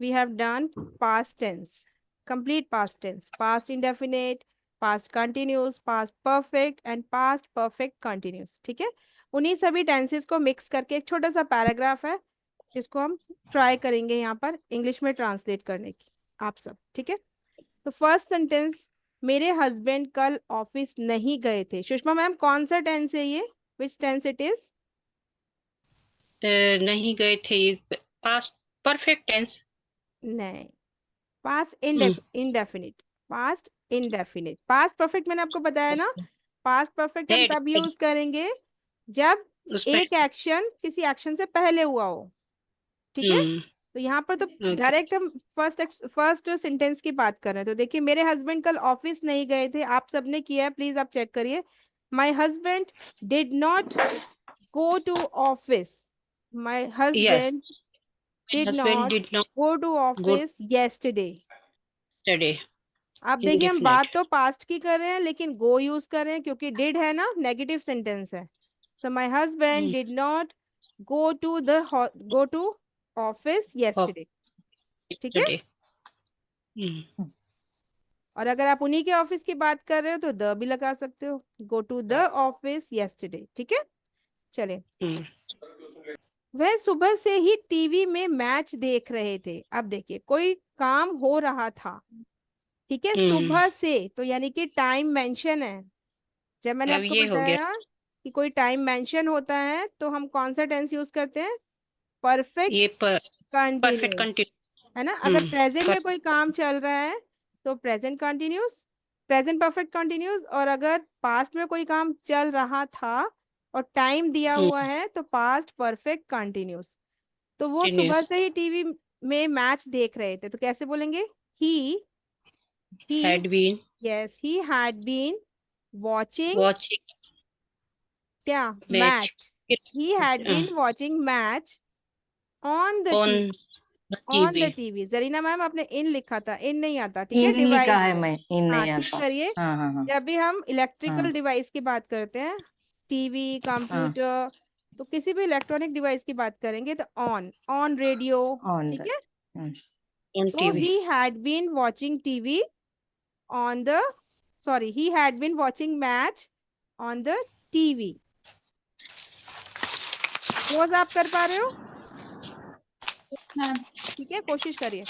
we have done past tense, complete past tense, past indefinite, past continuous, past perfect and past perfect continuous. ठीक है, उन्हीं सभी tenses को mix करके एक छोटा सा पैराग्राफ है जिसको हम ट्राई करेंगे यहाँ पर इंग्लिश में ट्रांसलेट करने की, आप सब। ठीक है, तो फर्स्ट सेंटेंस, मेरे हस्बैंड कल ऑफिस नहीं गए थे। सुषमा मैम, कौन सा टेंस है ये? विच टेंस इट इज? नहीं गए थे, पास्ट परफेक्ट टेंस। नहीं, past indefinite, past indefinite. Past perfect मैंने आपको बताया ना, पास्ट परफेक्ट हम तब यूज करेंगे जब उसमें। एक एक्शन किसी एक्शन से पहले हुआ हो। ठीक है, तो यहाँ पर तो ओके। डायरेक्ट हम फर्स्ट सेंटेंस की बात कर रहे हैं। तो देखिए, मेरे हस्बैंड कल ऑफिस नहीं गए थे, आप सबने किया है, प्लीज आप चेक करिए। My husband did not go to office, my yes, husband my did husband not did not go to go office yesterday। Today. आप देखिए, हम इंडेफिनिट। बात तो पास्ट की कर रहे हैं लेकिन गो यूज कर रहे हैं क्योंकि डिड है ना, नेगेटिव सेंटेंस है। So my husband did not go to the go to office yesterday। ठीक है, टुडे। और अगर आप उन्हीं के ऑफिस की बात कर रहे हो तो द भी लगा सकते हो, go to the office yesterday। ठीक है, चले। वह सुबह से ही टीवी में मैच देख रहे थे। अब देखिए, कोई काम हो रहा था, ठीक है, सुबह से, तो यानी कि टाइम मेंशन है। जब मैंने अब आपको ये हो गया, बताया कि कोई टाइम मेंशन होता है तो हम कौन सा टेंस यूज करते हैं? परफेक्ट ये परफेक्ट कंटिन्यूस, कंटिन्यू। है ना। अगर प्रेजेंट में कोई काम चल रहा है तो present continuous, present perfect continuous. और अगर पास्ट में कोई काम चल रहा था और टाइम दिया हुआ है तो पास्ट परफेक्ट कंटिन्यूस। तो वो सुबह कंटिन्यूस। से ही टीवी में मैच देख रहे थे, तो कैसे बोलेंगे? He had been yes, he had been watching watching क्या? Match match. He had been watching match on the on TV, the on TV. The TV. Zarina ma'am, आपने इन लिखा था, इन नहीं आता, ठीक है, इन लिखा डिवाइस। है, मैं इन हाँ, नहीं ठीक आता। करिए। हाँ हाँ हाँ जब भी हम इलेक्ट्रिकल हाँ डिवाइस की बात करते हैं, टीवी, हाँ। कंप्यूटर, तो किसी भी इलेक्ट्रॉनिक डिवाइस की बात करेंगे तो ऑन, ऑन रेडियो। ऑन ठीक द। है, ऑन तो TV. He had been watching TV on the, sorry, he had been watching match on the TV. रोज आप कर पा रहे हो? मैम, ठीक है, कोशिश करिए।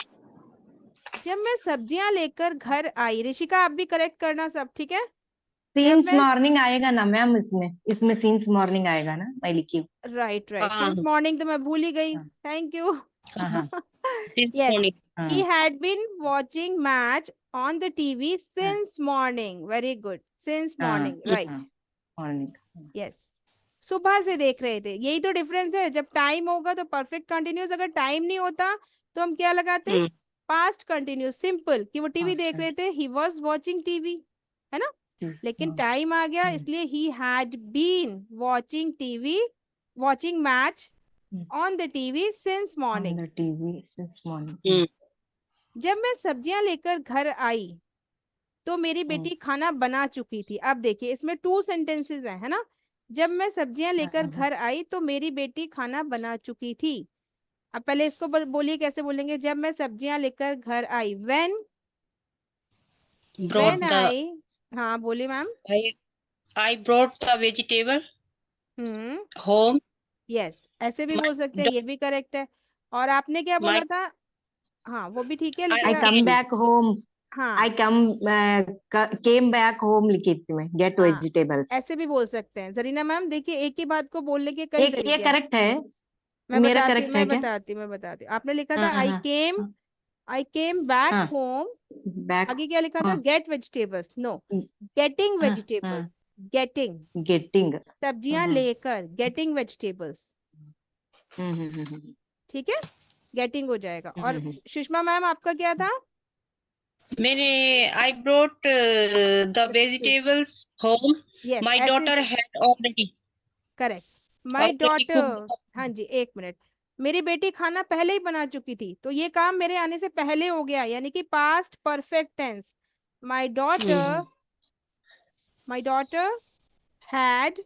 जब मैं सब्जियां लेकर घर आई, ऋषिका आप भी करेक्ट करना सब, ठीक है। जब सिंस मैं, मॉर्निंग आएगा ना मैम, इसमें इसमें सिंस मॉर्निंग आएगा ना, मैं लिखी हूँ। राइट राइट, हाँ सिंस मॉर्निंग तो मैं भूल ही गई, हाँ थैंक यू। हाँ हाँ सिंस यस, मॉर्निंग। he हाँ had been watching match on the TV हाँ since morning, very good, since हाँ morning, हाँ, right, मॉर्निंग। yes। सुबह से देख रहे थे, यही तो डिफरेंस है। जब टाइम होगा तो परफेक्ट कंटिन्यूस, अगर टाइम नहीं होता तो हम क्या लगाते? पास्ट कंटिन्यूस, सिंपल, कि वो टीवी देख रहे थे, ही वॉज वॉचिंग टीवी, है ना। लेकिन टाइम आ गया, इसलिए he had been watching TV, watching match on the TV since on morning. The TV since morning. जब मैं सब्जियां लेकर घर आई तो मेरी बेटी खाना बना चुकी थी। अब देखिए, इसमें टू सेंटेंसेस हैं, है ना। जब मैं सब्जियां लेकर घर आई तो मेरी बेटी खाना बना चुकी थी। अब पहले इसको बोलिए, कैसे बोलेंगे? जब मैं सब्जियां लेकर घर आई, ब्रॉट व्हेन द आई, हाँ बोलिए ma'am. I I brought the vegetable hmm, home. Yes, ऐसे भी माय बोल सकते हैं, ये भी करेक्ट है। और आपने क्या बोला माय था? हाँ, वो भी ठीक है, आई आई लेकिन कम केम। Back home. आई हाँ कम केम बैक होम लिखी थी मैं, गेट हाँ, वेजिटेबल्स। ऐसे भी बोल सकते हैं। जरीना मैम, देखिए, एक ही बात को बोलने के कई एक ये तरीके हैं। करेक्ट है, मैं मेरा बताती हूँ, करेक्ट है क्या? मैं बताती हूँ। आपने लिखा था हाँ हाँ आई हाँ केम, हाँ आई केम बैक हाँ, होम। बैक। आगे क्या लिखा था? हाँ गेट वेजिटेबल्स, नो, गेटिंग हाँ वेजिटेबल्स, हाँ, गेटिंग, गेटिंग। सब्जियां लेकर, गेटिंग वेजिटेबल्स। हम्म। ठीक है, गेटिंग हो जाएगा। और हम्म। सुषमा मैम, आपका क्या था? मैंने I brought the vegetables home. Yes, my ऐसे डॉटर भी had already correct. My already daughter, cooked. हाँ जी, एक मिनट। मेरी बेटी खाना पहले ही बना चुकी थी, तो ये काम मेरे आने से पहले हो गया, यानी कि past perfect tense. My daughter, my daughter had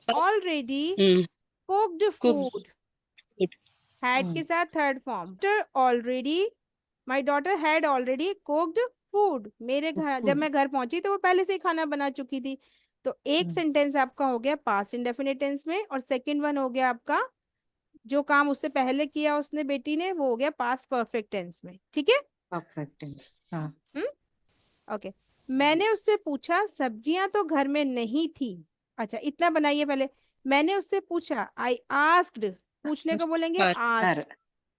already cooked cooked food, food. Had के साथ third form, already, my daughter had already cooked food, मेरे घर जब मैं घर पहुंची तो वो पहले से ही खाना बना चुकी थी। तो एक सेंटेंस आपका हो गया पास्ट इंडेफिनिट टेंस में, और सेकंड वन हो गया आपका जो काम उससे पहले किया उसने बेटी ने, वो हो गया पास्ट परफेक्ट टेंस में। ठीक है। Perfect tense. हाँ। ओके। मैंने उससे पूछा सब्जियां तो घर में नहीं थी। अच्छा इतना बनाइए पहले। मैंने उससे पूछा, आई आस्क्ड, पूछने को बोलेंगे her, आस्क्ड, हर।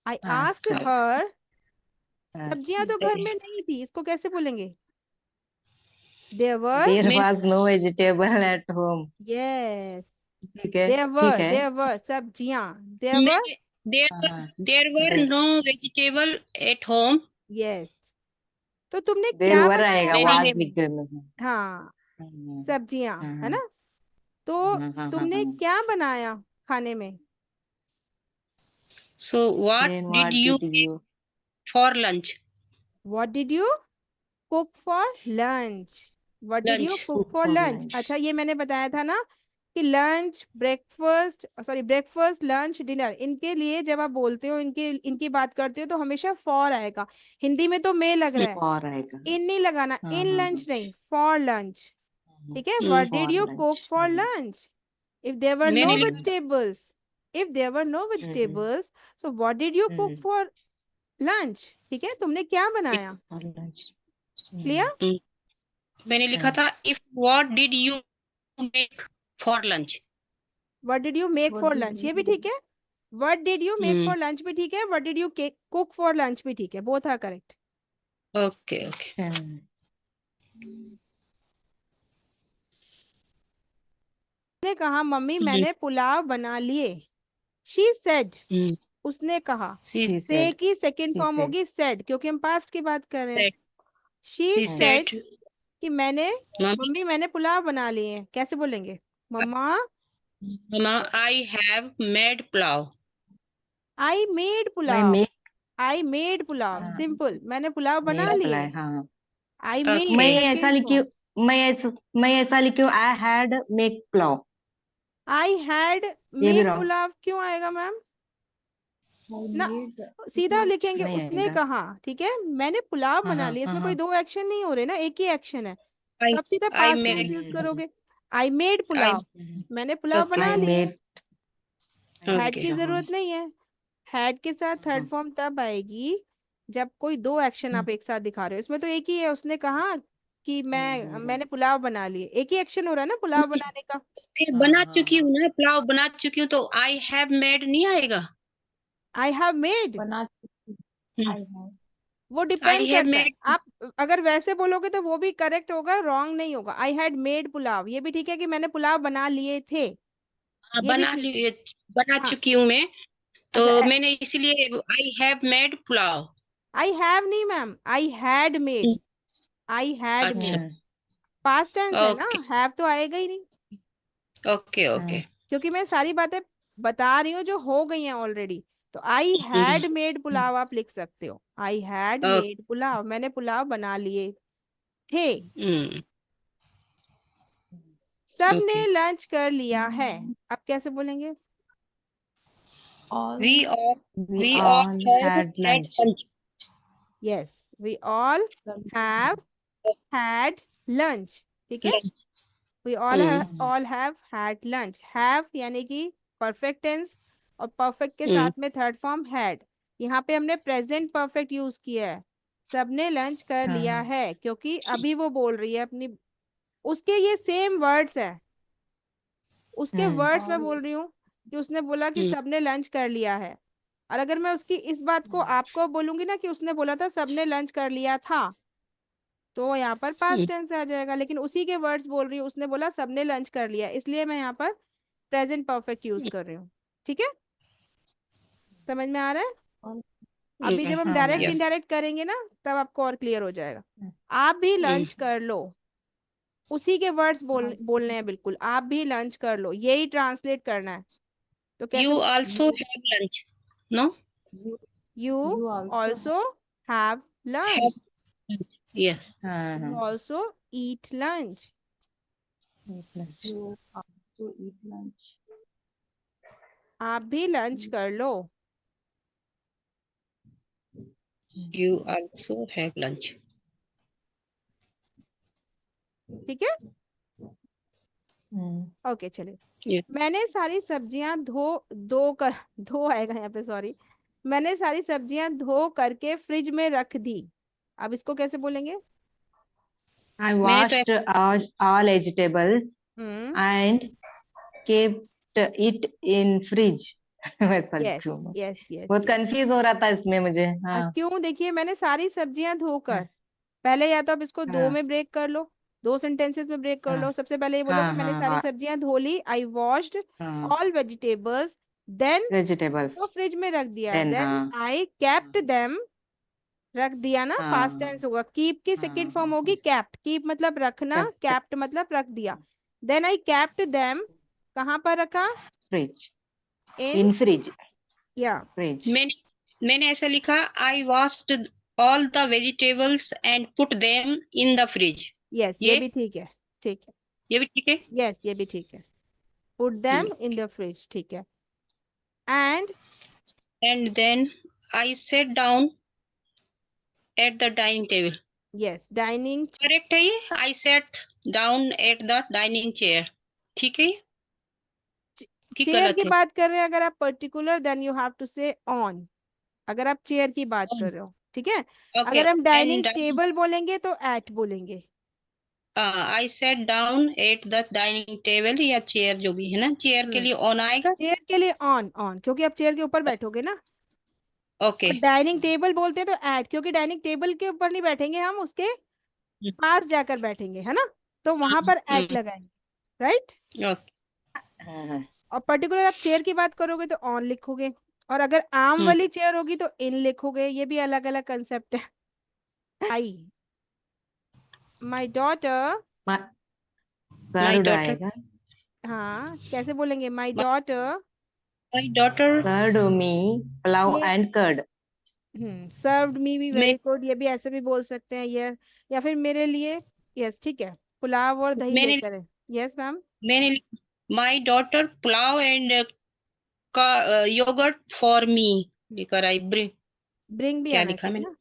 आई हाँ, आस्क्ड हर। हर, हर। सब्जियां तो घर में नहीं थी, इसको कैसे बोलेंगे? देयर वर, देयर मैं was no vegetable at home. Yes, ठीक है, देयर ठीक वर, है। देयर वर सब्जियां, देयर वर, मैं हाँ, हाँ। there were they no vegetable at home। Yes. तो तुमने देर क्या वर बनाया आएगा, वाज खाने लिख में? दो में। हाँ, हाँ, सब्जियां, हाँ, है हाँ, ना? तो हाँ, हाँ, हाँ, तुमने हाँ। क्या बनाया खाने में? So what Then did what you did make you? for lunch? What did you cook for lunch? What did you Lunch। Cook Cook for for lunch? lunch. अच्छा ये मैंने बताया था ना कि lunch, breakfast, sorry breakfast, lunch, dinner, इनके लिए जब आप बोलते हो, इनके इनकी बात करते हो तो हमेशा फॉर आएगा। हिंदी में तो मे लग रहा है, For आएगा। इन नहीं लगाना, हाँ, इन हाँ, हाँ, लंच नहीं, फॉर लंच। ठीक है। Hmm, what for did you cook lunch. For lunch? If there were no मैंने लिखा vegetables, if there were no vegetables, so what did you cook for lunch? ठीक है, तुमने क्या बनाया? For lunch. क्लियर? हम्म, मैंने लिखा था if what did you make for lunch। What did you make What for did lunch, you ये भी ठीक है। What did you make hmm, for lunch भी ठीक है, what did you cook for lunch भी ठीक है, both are correct. Okay okay. उसने कहा मम्मी मैंने पुलाव बना लिए। शी सेड, उसने कहा। She से said. की सेकंड She फॉर्म said. होगी सेड, क्योंकि हम पास्ट की बात कर रहे हैं। said शी she हाँ, said सेड कि मैंने, मम्मी मम्मी मैंने पुलाव बना लिए हैं, कैसे बोलेंगे? मम्मा मम्मा I have made pulao। I made मैं pulao, make. I made pulao, हाँ, सिंपल, मैंने पुलाव बना मेड लिए। प्लाई। हाँ। आई मेड मैं ओके ऐसा सेकंड लिखी फॉर्म, मैं ऐसा लिखी हूँ, I had make pulao. I had ये भी मेक रॉन्ग। पुलाव क्यों आएगा मैम? ना, मेड सीधा लिखेंगे नहीं उसने आएगा। कहा। ठीक है, मैंने पुलाव हाँ, बना हाँ, लिया, हाँ, इसमें कोई हाँ। दो एक्शन नहीं हो रहे ना, एक ही एक्शन है, I तो आप सीधा I past tense made use करोगे। आई मेड I पुलाव, मैंने पुलाव ओके बना आई लिए। मेड। हैड ओके की हाँ, जरूरत नहीं है। हैड के साथ थर्ड फॉर्म तब आएगी जब कोई दो एक्शन आप एक साथ दिखा रहे हो, इसमें तो एक ही है, उसने कहा कि मैंने पुलाव बना लिए, एक ही एक्शन हो रहा है ना पुलाव बनाने का। मैं हाँ, बना हाँ, चुकी हाँ। हूँ ना, पुलाव बना चुकी हूँ, तो आई हैव मेड नहीं आएगा। आई हैव मेड, बना चुकी। I have. वो आई डिपेंड हैव करता है, मेड आप अगर वैसे बोलोगे तो वो भी करेक्ट होगा, रॉन्ग नहीं होगा। आई हैड मेड पुलाव, ये भी ठीक है कि मैंने पुलाव बना लिए थे, ये भी बना ठीक है। ली, बना हाँ, चुकी हूँ मैं, तो अच्छा, मैंने इसलिए I have made pulao. I have नहीं ma'am, I had made, I had अच्छा मेड, पास्ट टेंस है ना, ओके हैव तो आएगा ही नहीं, ओके ओके। क्योंकि मैं सारी बातें बता रही हूँ जो हो गई हैं ऑलरेडी। तो आई हैड मेड पुलाव आप लिख सकते हो, आई हैड मेड पुलाव, मैंने पुलाव बना लिए थे। सबने ओके लंच कर लिया है, आप कैसे बोलेंगे? All. We all we we all all have had had lunch. Lunch. Yes, we all have had lunch. ठीक है, lunch. We all have had lunch, have यानी कि परफेक्ट टेंस, और परफेक्ट के साथ में थर्ड फॉर्म हैड। यहाँ पे हमने प्रेजेंट परफेक्ट यूज किया है, सबने लंच कर लिया हाँ, है, क्योंकि अभी वो बोल रही है अपनी, उसके ये सेम वर्ड्स है, उसके वर्ड्स में बोल रही हूँ कि उसने बोला कि सबने लंच कर लिया है। और अगर मैं उसकी इस बात को आपको बोलूंगी ना कि उसने बोला था सबने लंच कर लिया था, तो यहाँ पर पास्ट टेंस आ जाएगा, लेकिन उसी के वर्ड्स बोल रही हूँ, उसने बोला सबने लंच कर लिया, इसलिए मैं यहाँ पर प्रेजेंट परफेक्ट यूज कर रही हूँ। ठीक है, समझ में आ रहा है? अभी जब हम हाँ डायरेक्ट मैम। यस। इनडायरेक्ट करेंगे ना, तब आपको और क्लियर हो जाएगा। आप भी लंच कर लो, उसी के वर्ड्स बोलने हैं बिल्कुल, आप भी लंच कर लो, यही ट्रांसलेट करना है। तो कैसे यू बोलेंगे? Also have lunch. No you also have have lunch, lunch. Yes. हाँ, यू हाँ। Also eat lunch, lunch. You also eat lunch. आप भी लंच कर लो, You also have lunch. ठीक है, हम्म। ओके चलिए। Yeah. मैंने सारी सब्जियां धो आएगा यहाँ पे, सॉरी। मैंने सारी सब्जियां धो करके फ्रिज में रख दी। अब इसको कैसे बोलेंगे? I मैंने तो washed all vegetables hmm, and kept it in fridge. वैसा यस लिखूं मैं? यस यस बहुत यस। कंफ्यूज हो रहा था इसमें मुझे। हाँ क्यों? देखिए, मैंने सारी सब्जियां धोकर, हाँ पहले या तो आप इसको दो हाँ में ब्रेक कर लो, दो सेंटेंसेस में ब्रेक कर हाँ लो। सबसे पहले ये बोलो कि हाँ मैंने हाँ सारी हाँ सब्जियां धो ली, आई वॉश्ड हाँ ऑल वेजिटेबल्स, देन वेजिटेबल्स वो फ्रिज में रख दिया, देन देन हाँ आई केप्ट देम, रख दिया ना, पास्ट हाँ टेंस होगा। कीप की हाँ सेकंड फॉर्म होगी कैप्ट। कीप मतलब रखना, kept कैप्ट मतलब रख दिया। देन आई केप्ट देम, कहाँ पर रखा? fridge इन, in fridge या fridge मैंने ऐसा लिखा, I washed all the vegetables and put them in the fridge. Yes, ये ये भी ठीक है, ठीक है, ये भी ठीक है। यस ये भी ठीक है। Put them hmm. In the fridge, ठीक है। And, And then I sat down at the dining table. Yes, dining, correct है ये, I sat down at the dining chair. ठीक है ये कि चेयर की गलत है? बात कर रहे हैं अगर आप particular, then you have to say on. अगर आप चेयर की बात कर रहे हो, ठीक है। ओके। अगर हम डाइनिंग एंड टेबल बोलेंगे तो एट बोलेंगे। I set down at the dining table, या चेयर जो भी है ना, चेयर के हम्म, लिए ऑन आएगा। चेयर के लिए ऑन, ऑन क्योंकि आप चेयर के ऊपर बैठोगे ना। ओके। और डाइनिंग टेबल बोलते हैं तो एट, क्योंकि डाइनिंग टेबल के ऊपर नहीं बैठेंगे हम, उसके पास जाकर बैठेंगे, है ना, तो वहां पर एट लगाएंगे, राइट। ओके। हाँ और पर्टिकुलर आप चेयर की बात करोगे तो ऑन लिखोगे, और अगर आम वाली चेयर होगी तो इन लिखोगे। ये भी अलग अलग कंसेप्ट है। I, my daughter, my my served daughter आएगा हाँ कैसे बोलेंगे? My daughter, my daughter served me plow ये, and curd सर्व्ड मी भी मैं वेरी गुड, ये भी ऐसे भी बोल सकते हैं ये, या फिर मेरे लिए। यस ठीक है, पुलाव और दही मैंने लेकर है। Yes ma'am. मैंने my daughter pulao and yogurt for me लेकर आई। ब्रिंग, ब्रिंग भी क्या आना लिखा चाहिए मैंने? ना,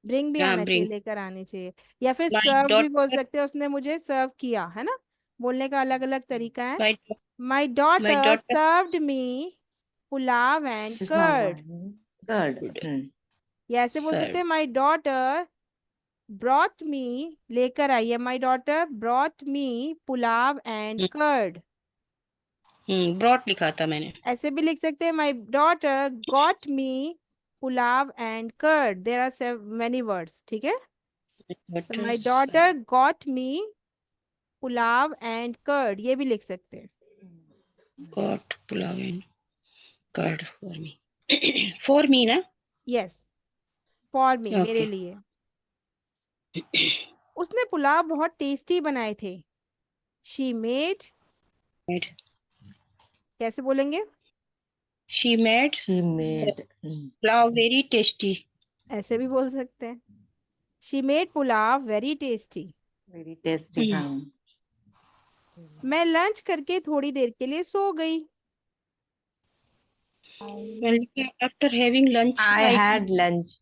ब्रिंग भी हाँ, आना चाहिए, ब्रिंग। लेकर आनी चाहिए। या फिर माई सर्व भी बोल डॉटर सकते हैं, उसने मुझे सर्व किया, है ना। बोलने का अलग अलग तरीका है। My my my daughter daughter served me pulao and curd. curd या ऐसे बोल सकते सर्व। हैं, माई डॉटर ब्रॉट मी, लेकर आई है, my daughter brought me pulao and curd. Brought लिखा था मैंने। ऐसे भी लिख सकते हैं, my daughter got me pulao and curd. There are many words, ठीक है। तो daughter my daughter got me pulao and curd, ये भी लिख सकते हैं। Got pulao and curd for me. For me ना? यस, फॉर मी, मेरे ओके। लिए। उसने पुलाव बहुत टेस्टी बनाए थे। शी मेड, कैसे बोलेंगे? She made she made pulao very tasty. ऐसे भी बोल सकते हैं, she made pulao very tasty. very tasty हाँ मैं लंच करके थोड़ी देर के लिए सो गई। After having lunch I I had lunch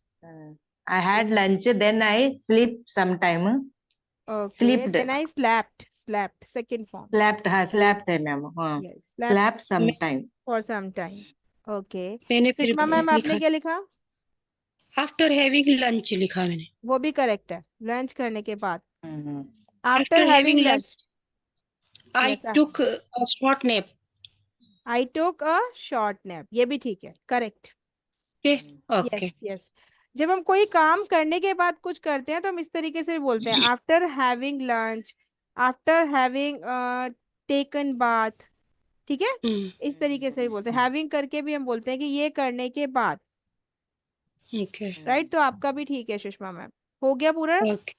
I had lunch then I sleep sometime okay, slept then I slept, slept second form. slept हाँ slept है मैम हाँ yes, slept slept sometime for some time. Okay, मैंने फिर Sushma ma'am आपने लिखा क्या लिखा? After having lunch लिखा मैंने। वो भी करेक्ट है, लंच करने के बाद, hmm after after having having lunch. Lunch I yes, took a short nap. I took a short nap, ये भी ठीक है, correct. Okay. Yes okay. Yes. जब हम कोई काम करने के बाद कुछ करते हैं तो हम इस तरीके से बोलते हैं, after having lunch, after having taken bath, ठीक है। इस तरीके से भी बोलते हैं, हैविंग करके भी हम बोलते हैं कि ये करने के बाद, ओके। राइट। तो आपका भी ठीक है सुषमा मैम, हो गया पूरा। ओके।